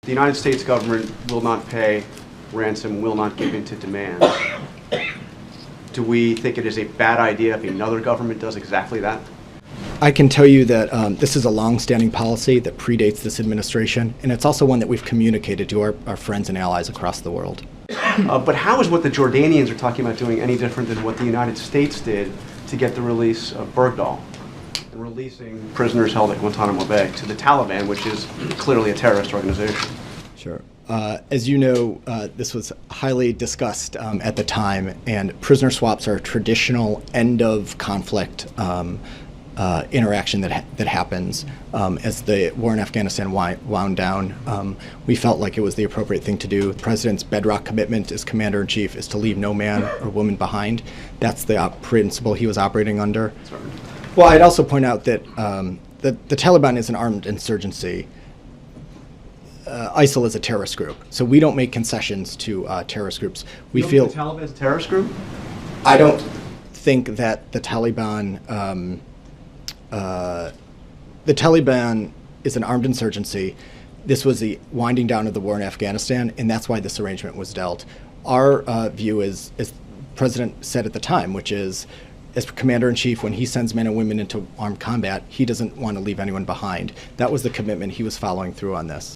The United States government will not pay ransom, will not give in to demands. Do we think it is a bad idea if another government does exactly that? I can tell you that this is a long-standing policy that predates this administration, and it's also one that we've communicated to our friends and allies across the world. But how is what the Jordanians are talking about doing any different than what the United States did to get the release of Bergdahl and releasing prisoners held at Guantanamo Bay to the Taliban, which is clearly a terrorist organization? Sure. As you know, this was highly discussed at the time, and prisoner swaps are a traditional end-of-conflict interaction that happens. As the war in Afghanistan wound down, we felt like it was the appropriate thing to do. The President's bedrock commitment as Commander-in-Chief is to leave no man or woman behind. That's the principle he was operating under. Sorry. Well, I'd also point out that the Taliban is an armed insurgency. ISIL is a terrorist group, so we don't make concessions to terrorist groups. We feel the Taliban is a terrorist group? I don't think that the Taliban is an armed insurgency. This was the winding down of the war in Afghanistan, and that's why this arrangement was dealt. Our view is, as the President said at the time, which is, as Commander-in-Chief, when he sends men and women into armed combat, he doesn't want to leave anyone behind. That was the commitment he was following through on this.